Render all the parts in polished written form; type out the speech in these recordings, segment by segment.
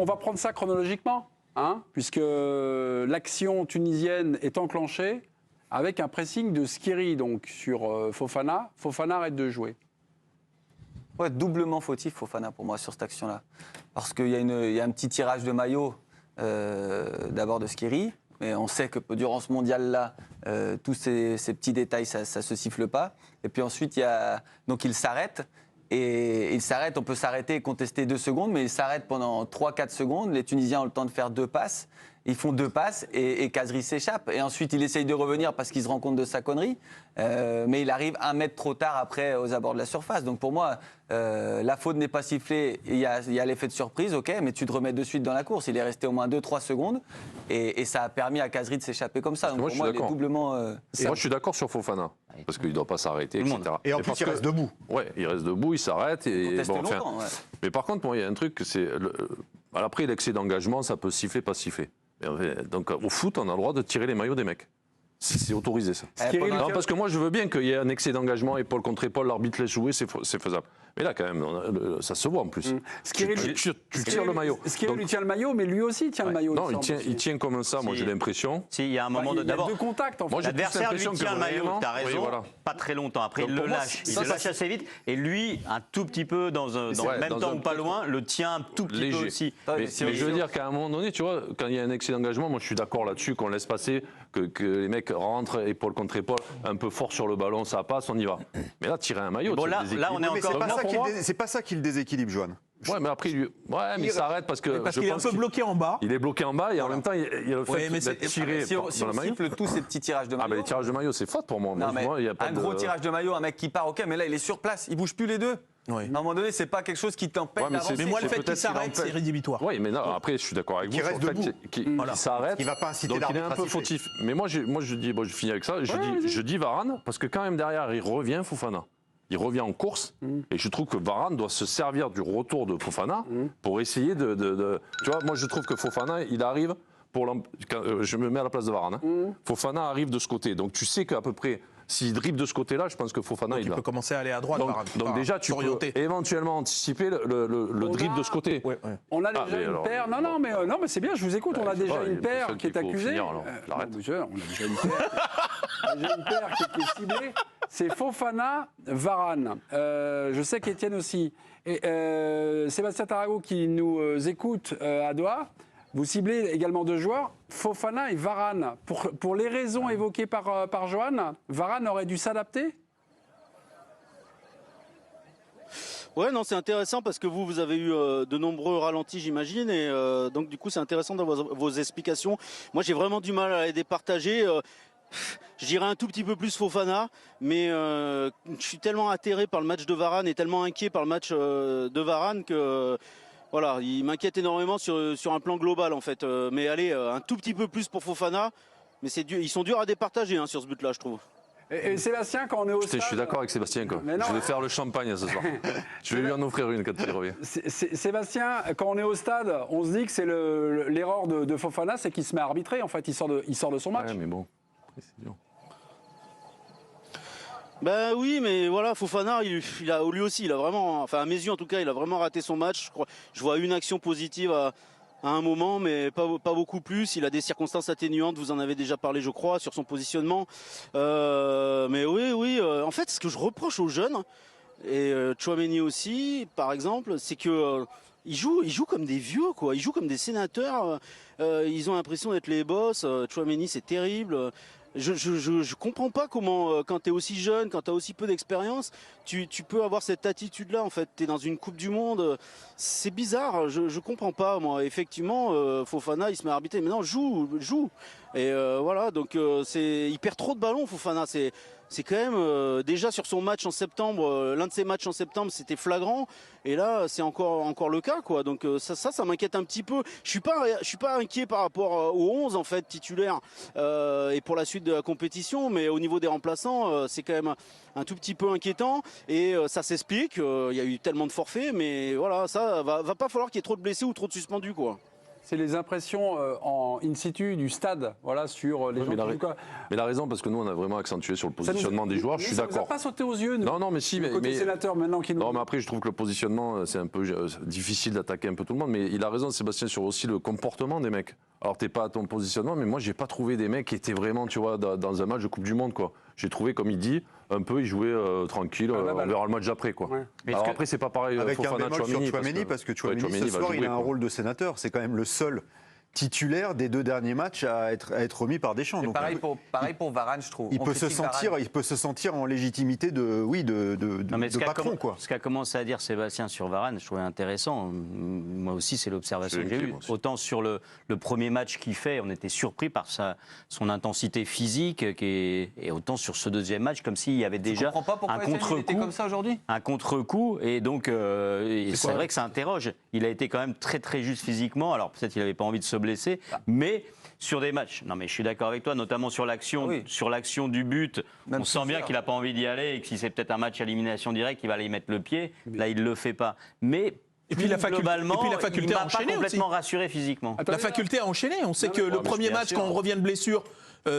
On va prendre ça chronologiquement, hein, puisque l'action tunisienne est enclenchée avec un pressing de Skiri donc, sur Fofana. Fofana arrête de jouer. Ouais, doublement fautif Fofana pour moi sur cette action-là. Parce qu'il y a un petit tirage de maillot d'abord de Skiri, mais on sait que durant ce mondial-là, tous ces petits détails, ça se siffle pas. Et puis ensuite, donc il s'arrête. Et il s'arrête, on peut s'arrêter et contester 2 secondes, mais il s'arrête pendant 3-4 secondes. Les Tunisiens ont le temps de faire 2 passes. Ils font 2 passes et Khazri s'échappe. Et ensuite, il essaye de revenir parce qu'il se rend compte de sa connerie. Mais il arrive 1 mètre trop tard après aux abords de la surface. Donc pour moi, la faute n'est pas sifflée. Il y a l'effet de surprise, ok, mais tu te remets de suite dans la course. Il est resté au moins 2-3 secondes. Et ça a permis à Khazri de s'échapper comme ça. Donc moi, pour moi, il est doublement... moi, je suis d'accord sur Fofana. Parce qu'il ne doit pas s'arrêter, etc. Et en plus, il reste debout. Oui, il reste debout, il s'arrête. Longtemps, ouais. Mais par contre, il y a un truc, c'est... Après, l'excès d'engagement, ça peut siffler, pas siffler. Donc au foot, on a le droit de tirer les maillots des mecs. C'est autorisé ça. Non, parce que moi je veux bien qu'il y ait un excès d'engagement, épaule contre épaule, l'arbitre laisse jouer, c'est faisable. Mais là quand même, ça se voit en plus. Tu tires le maillot. Skiri lui tient le maillot, mais lui aussi tient le maillot. Non, il tient comme ça, moi j'ai l'impression. Si, il y a un moment d'abord. Il y a 2 contacts en fait. L'adversaire lui tient le maillot, t'as raison, pas très longtemps. Après il le lâche, il le lâche assez vite. Et lui, un tout petit peu, dans le même temps ou pas loin, le tient un tout petit peu aussi. Mais je veux dire qu'à un moment donné, tu vois, quand il y a un excès d'engagement, moi je suis d'accord là-dessus, qu'on laisse passer, que les mecs rentrent épaule contre épaule, un peu fort sur le ballon, ça passe, on y va. Mais là, tirer un maillot, bon, là on est encore. C'est pas ça qui le déséquilibre, Johan. Ouais, mais après, il s'arrête parce que. Parce qu'il est un peu bloqué en bas. Il est bloqué en bas et en même temps, il y a le fait d'être tiré si on siffle tous ces petits tirages de maillot. Ah, mais les tirages de maillot, c'est faute pour moi. Non, mais un gros tirage de maillot, un mec qui part, ok, mais là, il est sur place, il bouge plus les deux. Oui. À un moment donné, c'est pas quelque chose qui t'empêche d'avancer. Mais moi, le fait qu'il s'arrête, c'est rédhibitoire. Oui, mais non, après, je suis d'accord avec vous. Qui reste debout. Qui s'arrête. Il va pas inciter donc il est un peu siffler. fautif. Mais moi, je dis, je finis avec ça. Je dis Varane, parce que quand même derrière, il revient Fofana. Il revient en course et je trouve que Varane doit se servir du retour de Fofana pour essayer de... Tu vois, moi je trouve que Fofana, il arrive, je me mets à la place de Varane, Fofana arrive de ce côté. Donc tu sais qu'à peu près, s'il dribble de ce côté-là, je pense que Fofana, donc il peut commencer à aller à droite, Varane. Donc déjà, tu peux éventuellement anticiper le dribble de ce côté. Ouais. On a déjà une paire... Non, mais c'est bien, je vous écoute. On a déjà une paire qui est accusée. On a déjà une paire qui est ciblée. C'est Fofana, Varane. Je sais qu'Étienne aussi. Et Sébastien Tarago qui nous écoute à Doha. Vous ciblez également 2 joueurs, Fofana et Varane. Pour les raisons évoquées par Johan, Varane aurait dû s'adapter ? Ouais, non, c'est intéressant parce que vous avez eu de nombreux ralentis, j'imagine. Et donc, du coup, c'est intéressant d'avoir vos explications. Moi, j'ai vraiment du mal à les départager. Je dirais un tout petit peu plus Fofana, mais je suis tellement atterré par le match de Varane et tellement inquiet par le match de Varane que voilà, il m'inquiète énormément sur un plan global en fait. Mais allez, un tout petit peu plus pour Fofana, mais ils sont durs à départager hein, sur ce but-là, je trouve. Et Sébastien, quand on est au stade... Je suis d'accord avec Sébastien. Je vais faire le champagne ce soir. Je vais lui en offrir une quand il revient. Sébastien, quand on est au stade, on se dit que c'est l'erreur de Fofana, c'est qu'il se met à arbitrer. En fait, il sort de son match. Ouais, mais bon. C'est dur. Ben oui, mais voilà, Fofana, lui aussi, il a vraiment, enfin à mes yeux en tout cas, il a vraiment raté son match. Je vois une action positive à un moment, mais pas beaucoup plus. Il a des circonstances atténuantes, vous en avez déjà parlé, je crois, sur son positionnement. Mais oui, en fait, ce que je reproche aux jeunes, et Tchouaméni aussi, par exemple, c'est que ils jouent comme des vieux, quoi. Ils jouent comme des sénateurs. Ils ont l'impression d'être les boss. Tchouaméni, c'est terrible. Je comprends pas comment, quand tu es aussi jeune, quand tu as aussi peu d'expérience, tu peux avoir cette attitude-là. En fait, tu es dans une Coupe du Monde. C'est bizarre, je comprends pas, moi. Effectivement, Fofana, il se met à arbitrer. Mais non, joue. Et voilà, donc il perd trop de ballons, Fofana. C'est quand même, déjà sur son match en septembre, l'un de ses matchs en septembre, c'était flagrant. Et là, c'est encore le cas, quoi. Donc ça m'inquiète un petit peu. Je suis pas inquiet par rapport aux 11, en fait, titulaires, et pour la suite de la compétition. Mais au niveau des remplaçants, c'est quand même un tout petit peu inquiétant. Et ça s'explique. Il y a eu tellement de forfaits. Mais voilà, ça va pas falloir qu'il y ait trop de blessés ou trop de suspendus, quoi. c'est les impressions en in situ du stade, voilà, sur les gens qui jouent quoi. Mais il a raison, parce que nous, on a vraiment accentué sur le positionnement des joueurs, je suis d'accord. Ça ne nous a pas sauté aux yeux, nous. Non, mais si, côté sénateur, maintenant, qui nous... Non, mais après, je trouve que le positionnement, c'est un peu difficile d'attaquer un peu tout le monde, mais il a raison, Sébastien, sur aussi le comportement des mecs. Alors, t'es pas à ton positionnement, mais moi, j'ai pas trouvé des mecs qui étaient vraiment, tu vois, dans un match de Coupe du Monde, quoi. J'ai trouvé, comme il dit, un peu, ils jouaient tranquille, on verra le match d'après, quoi. Ouais. Alors après, c'est pas pareil, avec Fofana, un bémol sur Tchouaméni, parce que Tchouaméni, ce soir, il a un rôle de sénateur. C'est quand même le seul titulaire des 2 derniers matchs à être remis par Deschamps. Donc, pareil pour Varane, je trouve. Il peut se sentir en légitimité de patron, quoi. Ce qu'a commencé à dire Sébastien sur Varane, je trouvais intéressant. Moi aussi, c'est l'observation que j'ai eue. Autant sur le premier match qu'il fait, on était surpris par son intensité physique, et autant sur ce deuxième match, comme s'il y avait déjà un contre-coup. Comme ça aujourd'hui. Un contre-coup, et donc c'est vrai que ça interroge. Il a été quand même très très juste physiquement. Alors peut-être qu'il n'avait pas envie de se blesser, mais sur des matchs. Non, mais je suis d'accord avec toi, notamment sur l'action, du but. On sent bien qu'il n'a pas envie d'y aller, et que si c'est peut-être un match à élimination directe, il va aller y mettre le pied. Là, il le fait pas. Mais et puis la faculté à enchaîner, il m'a pas complètement rassuré physiquement. La faculté à enchaîner. On sait que le premier match, quand on revient de blessure,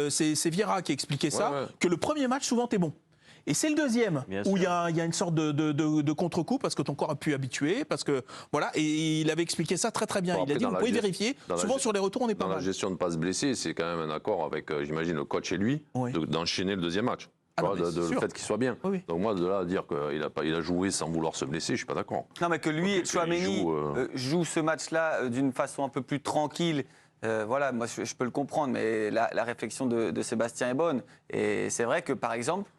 c'est Vieira qui expliquait ça, que le premier match, souvent, t'es bon. Et c'est le deuxième où il y a une sorte de contre-coup parce que ton corps a pu habituer, parce que voilà. Et il avait expliqué ça très très bien. Il a dit vous pouvez vérifier. Souvent sur les retours on est pas mal. Dans la gestion de ne pas se blesser, c'est quand même un accord avec, j'imagine, le coach et lui d'enchaîner le deuxième match. Le fait qu'il soit bien. Oui. Donc moi, de là à dire qu'il a joué sans vouloir se blesser, je suis pas d'accord. Non, mais que lui et Tchouaméni jouent ce match-là d'une façon un peu plus tranquille. Voilà, moi je peux le comprendre, mais la réflexion de Sébastien est bonne. Et c'est vrai que par exemple.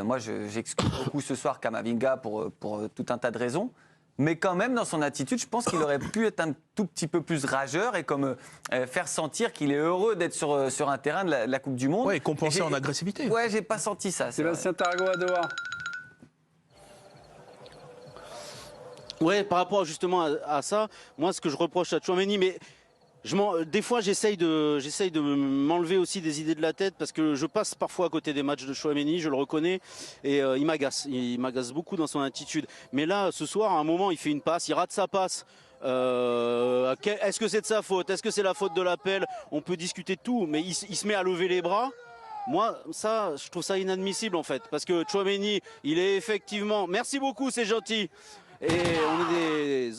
Moi, j'exclus beaucoup ce soir Camavinga pour tout un tas de raisons. Mais quand même, dans son attitude, je pense qu'il aurait pu être un tout petit peu plus rageur et comme faire sentir qu'il est heureux d'être sur un terrain de la Coupe du Monde. Oui, et compenser en agressivité. Ouais, j'ai pas senti ça. Sébastien Tarago à Doha. Ouais, par rapport justement à ça, moi, ce que je reproche à Tchouaméni, mais... Des fois, j'essaye de m'enlever aussi des idées de la tête parce que je passe parfois à côté des matchs de Tchouaméni, je le reconnais, et il m'agace beaucoup dans son attitude. Mais là, ce soir, à un moment, il fait une passe, il rate sa passe. Est-ce que c'est de sa faute? Est-ce que c'est la faute de l'appel? On peut discuter de tout, mais il se met à lever les bras. Moi, ça, je trouve ça inadmissible en fait, parce que Tchouaméni, il est effectivement... Merci beaucoup, c'est gentil. Et on est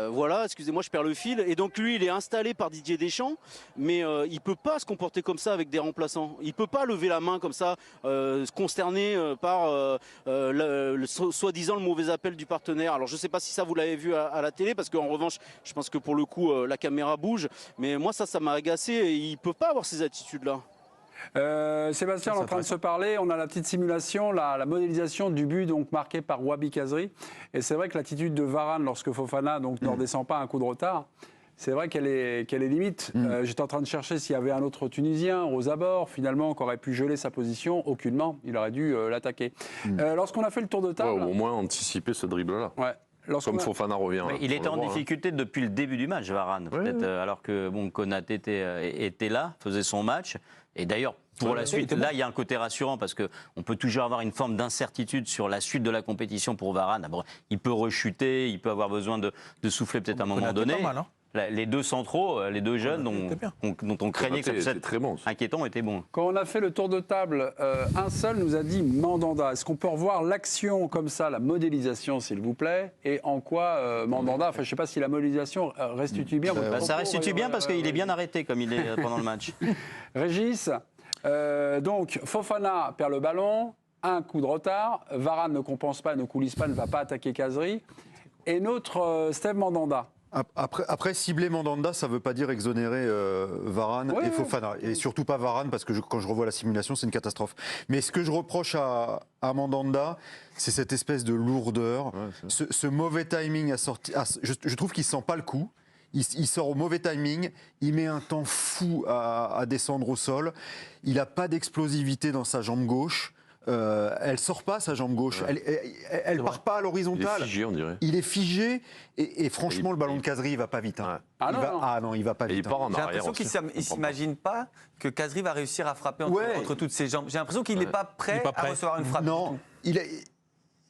voilà, excusez-moi, je perds le fil. Et donc lui, il est installé par Didier Deschamps, mais il peut pas se comporter comme ça avec des remplaçants. Il peut pas lever la main comme ça, consterné par soi-disant le mauvais appel du partenaire. Alors je sais pas si ça vous l'avez vu à la télé, parce qu'en revanche, je pense que pour le coup, la caméra bouge. Mais moi, ça m'a agacé. Et il peut pas avoir ces attitudes-là. Sébastien, on est en train de se parler, on a la petite simulation, la modélisation du but donc marqué par Wabi Kazri. Et c'est vrai que l'attitude de Varane lorsque Fofana ne redescend pas à un coup de retard, c'est vrai qu'elle est limite. J'étais en train de chercher s'il y avait un autre Tunisien aux abords, finalement, qui aurait pu geler sa position. Aucunement, il aurait dû l'attaquer. Lorsqu'on a fait le tour de table... au moins anticiper ce dribble-là. Ouais. Comme Fofana revient. Mais il était en difficulté depuis le début du match, Varane. Alors que Konaté était là, faisait son match. Et d'ailleurs, pour la suite, là, il y a un côté rassurant parce qu'on peut toujours avoir une forme d'incertitude sur la suite de la compétition pour Varane. D'abord, il peut rechuter, il peut avoir besoin de souffler peut-être à un moment donné. Pas mal, hein. Les deux centraux, les deux jeunes dont on craignait que ça puisse être inquiétant étaient bons. Quand on a fait le tour de table, un seul nous a dit Mandanda. Est-ce qu'on peut revoir l'action comme ça, la modélisation, s'il vous plaît? Et en quoi Mandanda, enfin je ne sais pas si la modélisation restitue bien. Ça restitue bien parce qu'il est bien arrêté comme il est pendant le match. Régis, donc Fofana perd le ballon, un coup de retard, Varane ne compense pas, ne coulisse pas, ne va pas attaquer Kazri. Et notre Steve Mandanda. Après, cibler Mandanda, ça ne veut pas dire exonérer Varane et Fofana. Et surtout pas Varane, parce que quand je revois la simulation, c'est une catastrophe. Mais ce que je reproche à Mandanda, c'est cette espèce de lourdeur, ce mauvais timing à sortir. Je trouve qu'il ne sent pas le coup. Il sort au mauvais timing, il met un temps fou à descendre au sol. Il n'a pas d'explosivité dans sa jambe gauche. Elle sort pas sa jambe gauche, elle part pas à l'horizontale. Il est figé, on dirait. Il est figé et franchement le ballon de Kazri il va pas vite. Hein. Il va pas vite. Il part en J'ai arrière. l'impression qu'il s'imagine pas que Kazri va réussir à frapper entre toutes ses jambes. J'ai l'impression qu'il n'est pas prêt à recevoir une frappe. Non,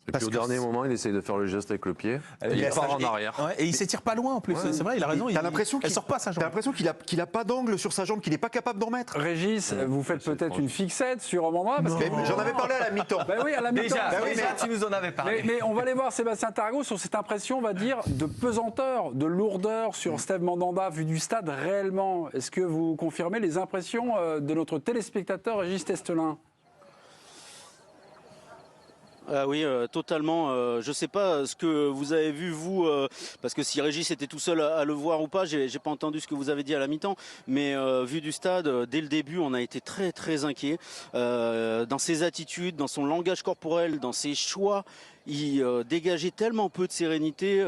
Et puis au dernier moment, il essaye de faire le geste avec le pied. Il part en arrière. Ouais, et il s'étire pas loin en plus. C'est vrai, il a raison. T'as l'impression qu'il sort pas sa jambe. T'as l'impression qu'il a pas d'angle sur sa jambe, qu'il n'est pas capable d'en mettre. Régis, vous faites peut-être une fixette sur Amandanda parce que j'en avais parlé à la mi-temps. Ben oui, à la mi-temps. Déjà, tu nous en avais parlé. Mais on va aller voir Sébastien Tarago sur cette impression, on va dire, de pesanteur, de lourdeur sur Steve Mandanda vu du stade réellement. Est-ce que vous confirmez les impressions de notre téléspectateur Régis Testelin? Ah oui, totalement. Je ne sais pas ce que vous avez vu, vous, parce que si Régis était tout seul à le voir ou pas, j'ai pas entendu ce que vous avez dit à la mi-temps, mais vu du stade, dès le début, on a été très très inquiets. Dans ses attitudes, dans son langage corporel, dans ses choix, il dégageait tellement peu de sérénité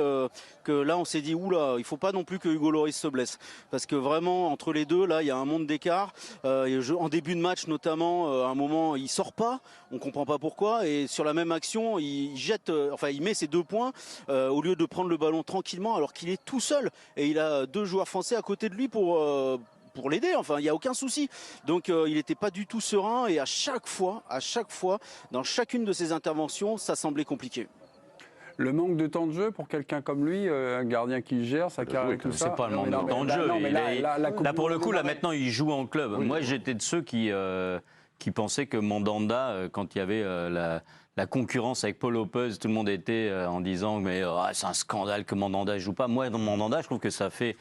que là on s'est dit oula, il ne faut pas non plus que Hugo Lloris se blesse, parce que vraiment entre les deux là il y a un monde d'écart. En début de match notamment, à un moment il sort pas, on comprend pas pourquoi, et sur la même action il jette, il met ses 2 points au lieu de prendre le ballon tranquillement alors qu'il est tout seul et il a 2 joueurs français à côté de lui pour l'aider, il n'y a aucun souci. Donc il n'était pas du tout serein et à chaque fois, dans chacune de ses interventions, ça semblait compliqué. Le manque de temps de jeu pour quelqu'un comme lui, un gardien qui gère sa carrière et tout ça. C'est pas le manque de temps de jeu. Là, pour le coup, là maintenant, il joue en club. Oui. Moi, j'étais de ceux qui pensaient que Mandanda, quand il y avait la concurrence avec Paul Lopez, tout le monde était en disant mais c'est un scandale que Mandanda ne joue pas. Moi, dans Mandanda, je trouve que ça fait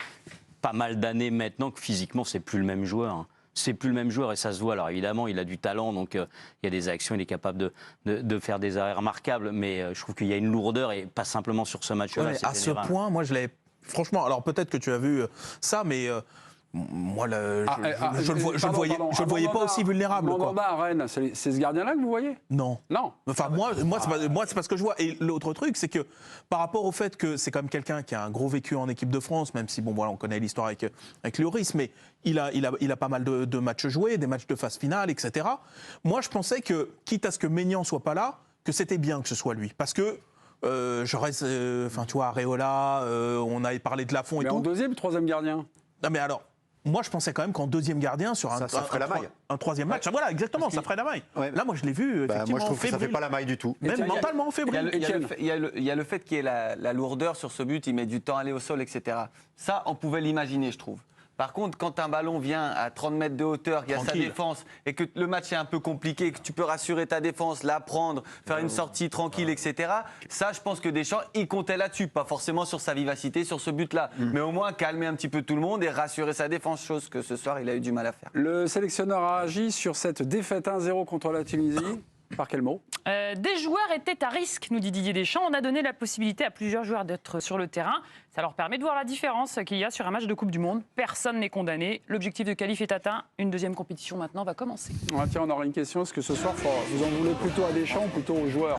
pas mal d'années maintenant que physiquement, c'est plus le même joueur. C'est plus le même joueur et ça se voit. Alors évidemment, il a du talent, donc il y a des actions, il est capable de faire des arrêts remarquables, mais je trouve qu'il y a une lourdeur et pas simplement sur ce match-là. Ouais, à ce point, moi je l'avais... Franchement, alors peut-être que tu as vu ça, mais... moi, je le voyais pas aussi vulnérable. Mandanda à Rennes, c'est ce gardien-là que vous voyez? Non. Non. Enfin, moi c'est pas ce que je vois. Et l'autre truc, c'est que par rapport au fait que c'est quand même quelqu'un qui a un gros vécu en équipe de France, même si, bon, voilà, on connaît l'histoire avec Lloris, mais il a pas mal de matchs joués, des matchs de phase finale, etc. Moi, je pensais que, quitte à ce que Maignan soit pas là, que c'était bien que ce soit lui. Parce que je reste, tu vois, Areola, on avait parlé de Lafont et mais tout. Mais en deuxième, troisième gardien? Non, mais alors... Moi, je pensais quand même qu'en deuxième gardien, sur un troisième match, voilà, exactement, ça ferait la maille. Ouais. Là, moi, je l'ai vu, effectivement, moi, je trouve que ça fait pas la maille du tout. Même mentalement fébrile. Il y a le fait qu'il y ait la lourdeur sur ce but, il met du temps à aller au sol, etc. Ça, on pouvait l'imaginer, je trouve. Par contre, quand un ballon vient à 30 mètres de hauteur, il y a sa défense, et que le match est un peu compliqué, que tu peux rassurer ta défense, la prendre, faire une sortie tranquille, etc. Ça, je pense que Deschamps, il comptait là-dessus, pas forcément sur sa vivacité, sur ce but-là, mais au moins calmer un petit peu tout le monde et rassurer sa défense, chose que ce soir, il a eu du mal à faire. Le sélectionneur a agi sur cette défaite 1-0 contre la Tunisie. Par quel mot? Des joueurs étaient à risque, nous dit Didier Deschamps. On a donné la possibilité à plusieurs joueurs d'être sur le terrain. Ça leur permet de voir la différence qu'il y a sur un match de Coupe du Monde. Personne n'est condamné. L'objectif de qualif est atteint. Une deuxième compétition maintenant va commencer. Tiens, on aura une question. Est-ce que ce soir, vous en voulez plutôt à Deschamps ou plutôt aux joueurs?